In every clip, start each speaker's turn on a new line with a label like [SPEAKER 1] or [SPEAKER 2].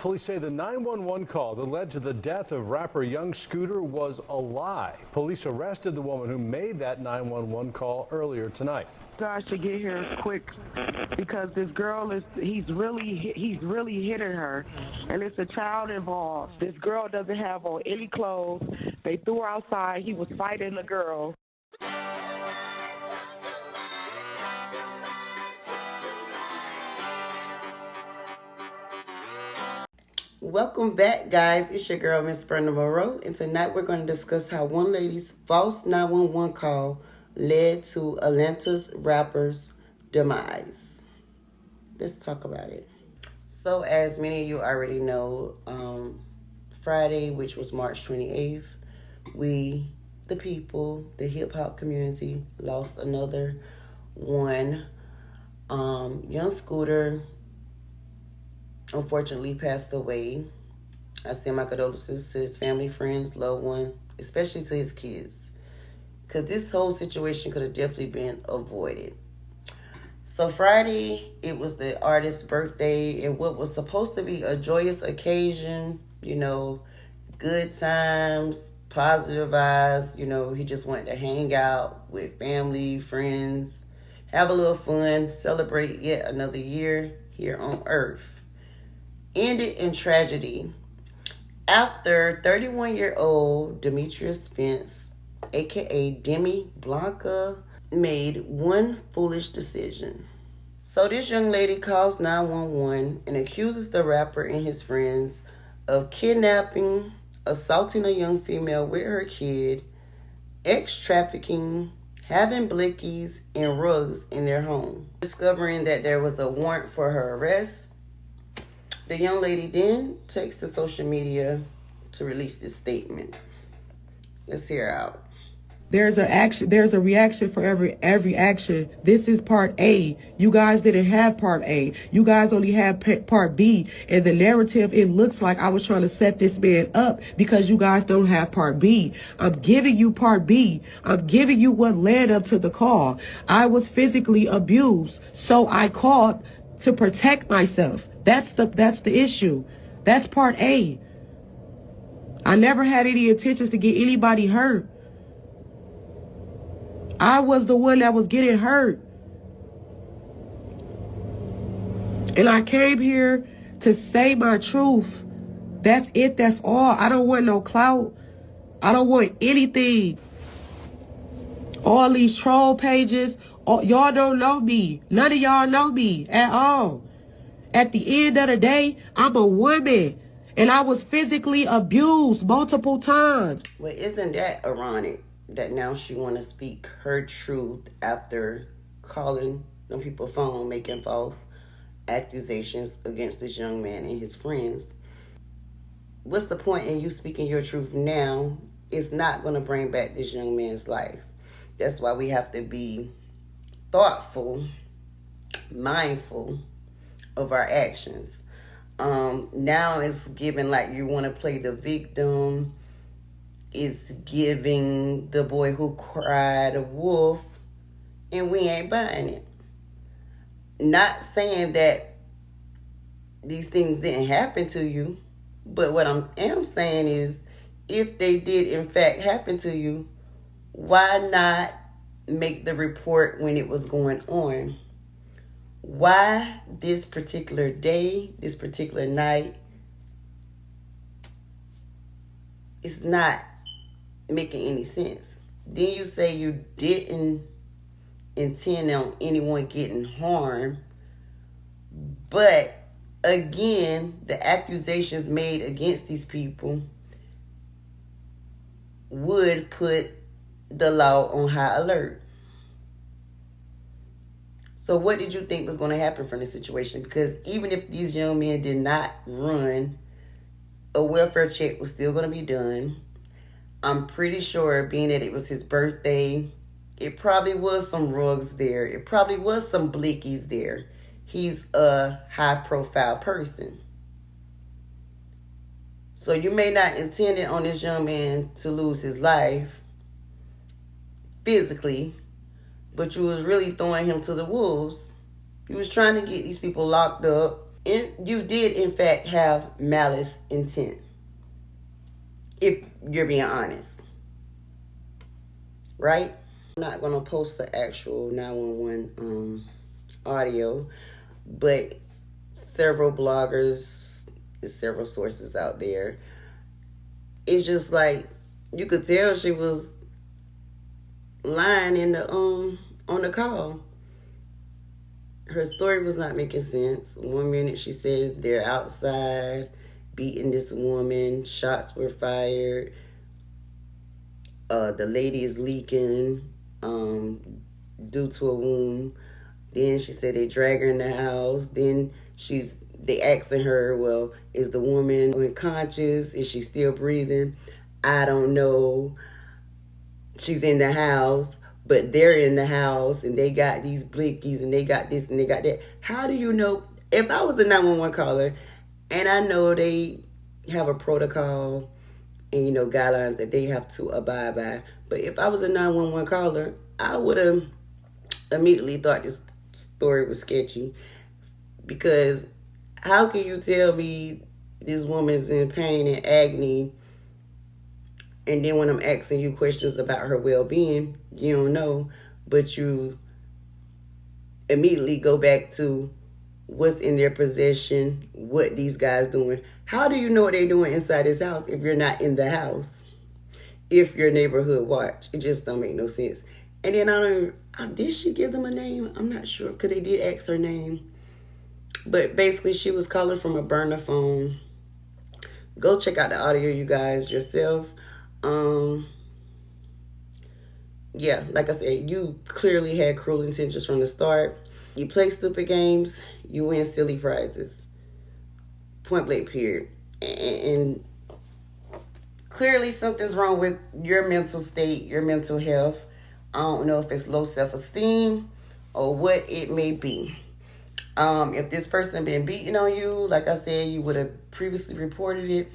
[SPEAKER 1] Police say the 911 call that led to the death of rapper Young Scooter was a lie. Police arrested the woman who made that 911 call earlier tonight.
[SPEAKER 2] Guys should get here quick because this girl he's really hitting her, and it's a child involved. This girl doesn't have on any clothes. They threw her outside. He was fighting the girl.
[SPEAKER 3] Welcome back, guys. It's your girl, Ms.Burna, and tonight we're going to discuss how one lady's false 911 call led to Atlanta's rapper's demise. Let's talk about it. So, as many of you already know, Friday, which was March 28th, we, the people, the hip-hop community, lost another one. Young Scooter unfortunately passed away. I send my condolences to his family, friends, loved one, especially to his kids, because this whole situation could have definitely been avoided. So Friday, it was the artist's birthday, and what was supposed to be a joyous occasion, you know, good times, positive vibes, you know, he just wanted to hang out with family, friends, have a little fun, celebrate yet another year here on Earth. Ended in tragedy after 31-year-old Demetria Spence, aka Demi Blanca, made one foolish decision. So this young lady calls 911 and accuses the rapper and his friends of kidnapping, assaulting a young female with her kid, ex-trafficking, having blickies and rugs in their home. Discovering that there was a warrant for her arrest, the young lady then takes to social media to release this statement. Let's hear her out.
[SPEAKER 4] There's a reaction for every action. This is part A. You guys didn't have part A. You guys only had part B. And the narrative, it looks like I was trying to set this man up because you guys don't have part B. I'm giving you part B. I'm giving you what led up to the call. I was physically abused, so I called to protect myself. That's the issue. That's part A. I never had any intentions to get anybody hurt. I was the one that was getting hurt. And I came here to say my truth. That's it. That's all. I don't want no clout. I don't want anything. All these troll pages, y'all don't know me. None of y'all know me at all. At the end of the day, I'm a woman, and I was physically abused multiple times.
[SPEAKER 3] Well, isn't that ironic that now she want to speak her truth after calling them people phone, making false accusations against this young man and his friends? What's the point in you speaking your truth now? It's not going to bring back this young man's life. That's why we have to be thoughtful, mindful of our actions. Now it's given like you want to play the victim. It's giving the boy who cried a wolf, and we ain't buying it. Not saying that these things didn't happen to you, but what I am saying is, if they did in fact happen to you, why not make the report when it was going on? Why this particular day, this particular night? It's not making any sense. Then you say you didn't intend on anyone getting harmed, but again, the accusations made against these people would put the law on high alert. So what did you think was going to happen from this situation? Because even if these young men did not run, a welfare check was still going to be done. I'm pretty sure, being that it was his birthday, it probably was some rugs there. It probably was some blickies there. He's a high-profile person. So you may not intend it on this young man to lose his life physically, but you was really throwing him to the wolves. You was trying to get these people locked up, You did, in fact, have malice intent, if you're being honest, right? I'm not going to post the actual 911 audio, but several bloggers, several sources out there, it's just like you could tell she was lying in the on the call. Her story was not making sense. 1 minute she says they're outside beating this woman, shots were fired, the lady is leaking due to a wound. Then she said they drag her in the house. Then they asking her, well, is the woman unconscious? Is she still breathing? I don't know. She's in the house, but they're in the house and they got these blickies and they got this and they got that. How do you know? If I was a 911 caller and I know they have a protocol and, guidelines that they have to abide by, but if I was a 911 caller, I would have immediately thought this story was sketchy, because how can you tell me this woman's in pain and agony, and then when I'm asking you questions about her well-being, you don't know, but you immediately go back to what's in their possession, what these guys doing. How do you know what they're doing inside this house if you're not in the house? If your neighborhood watch, it just don't make no sense. And then did she give them a name? I'm not sure, because they did ask her name. But basically, she was calling from a burner phone. Go check out the audio, you guys, yourself. Yeah, like I said, you clearly had cruel intentions from the start. You play stupid games, you win silly prizes. Point blank, period. And clearly something's wrong with your mental state, your mental health. I don't know if it's low self-esteem or what it may be. If this person been beating on you, like I said, you would have previously reported it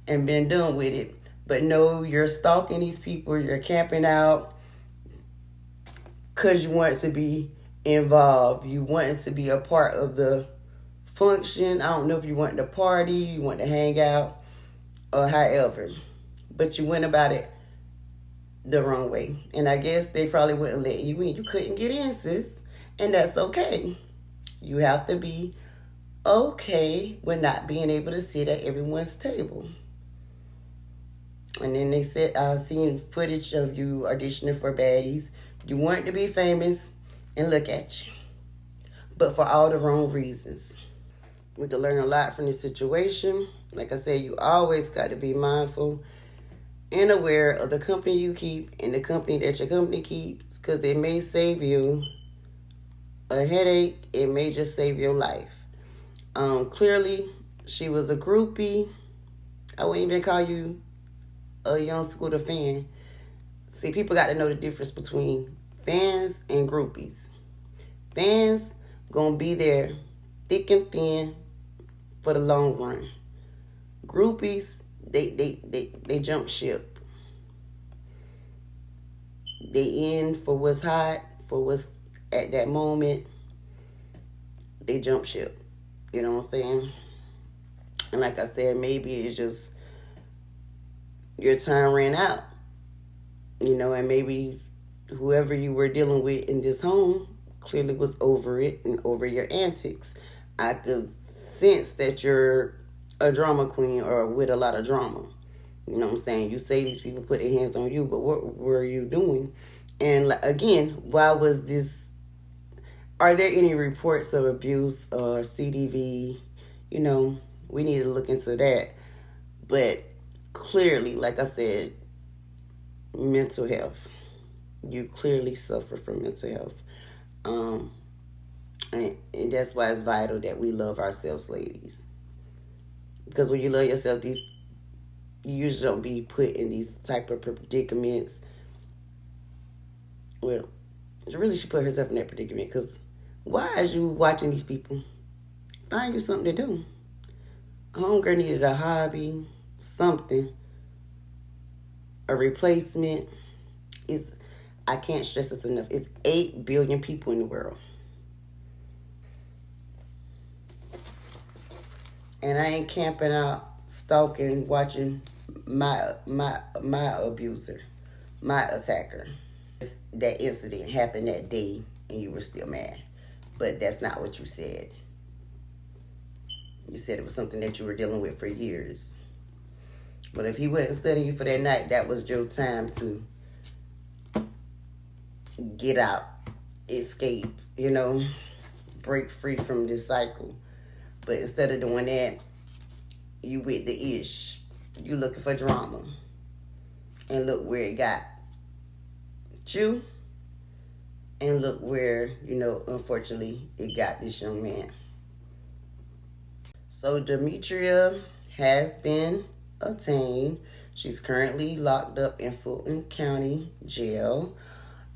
[SPEAKER 3] and been done with it. But no, you're stalking these people, you're camping out because you want to be involved. You want to be a part of the function. I don't know if you want to party, you want to hang out, or however. But you went about it the wrong way. And I guess they probably wouldn't let you in. You couldn't get in, sis. And that's okay. You have to be okay with not being able to sit at everyone's table. And then they said, I've seen footage of you auditioning for baddies. You want to be famous, and look at you. But for all the wrong reasons. We can learn a lot from this situation. Like I said, you always got to be mindful and aware of the company you keep and the company that your company keeps, because it may save you a headache. It may just save your life. Clearly, she was a groupie. I wouldn't even call you a young Scooter fan. See, people got to know the difference between fans and groupies. Fans gonna be there thick and thin for the long run. Groupies, they jump ship. They in for what's hot, for what's at that moment. They jump ship. You know what I'm saying? And like I said, maybe it's just your time ran out. And maybe whoever you were dealing with in this home clearly was over it and over your antics. I could sense that you're a drama queen or with a lot of drama. You know what I'm saying? You say these people put their hands on you, but what were you doing? And again, why was this? Are there any reports of abuse or CDV? We need to look into that. But clearly, like I said, mental health. You clearly suffer from mental health. And that's why it's vital that we love ourselves, ladies. Because when you love yourself, you usually don't be put in these type of predicaments. Well, she really should put herself in that predicament, because why is you watching these people? Find you something to do. A homegirl needed a hobby, something, a replacement. I can't stress this enough. It's 8 billion people in the world. And I ain't camping out, stalking, watching my abuser, my attacker. That incident happened that day and you were still mad. But that's not what you said. You said it was something that you were dealing with for years. But if he wasn't studying you for that night, that was your time to get out, escape, you know, break free from this cycle. But instead of doing that, you with the ish. You looking for drama. And look where it got you. And look where, you know, unfortunately, it got this young man. So Demetria has been obtained. She's currently locked up in Fulton County Jail,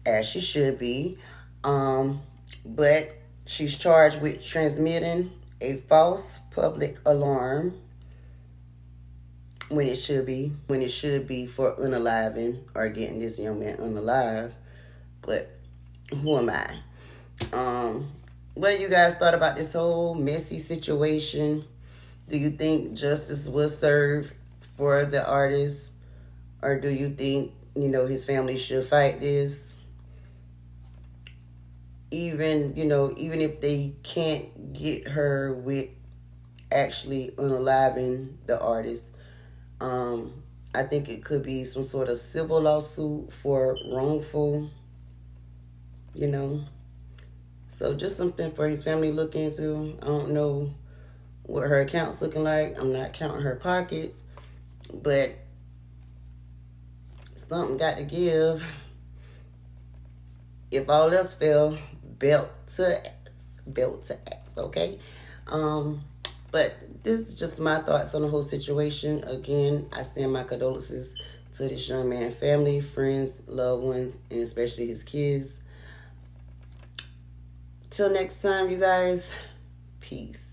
[SPEAKER 3] as she should be. But she's charged with transmitting a false public alarm when it should be for unaliving or getting this young man unalive. But who am I? What do you guys thought about this whole messy situation? Do you think justice was served for the artist? Or do you think, you know, his family should fight this? Even if they can't get her with actually unaliving the artist, I think it could be some sort of civil lawsuit for wrongful, you know. So just something for his family to look into. I don't know what her account's looking like. I'm not counting her pockets, but something got to give. If all else fail, belt to ass, okay? But this is just my thoughts on the whole situation. Again, I send my condolences to this young man's family, friends, loved ones, and especially his kids. Till next time, you guys, peace.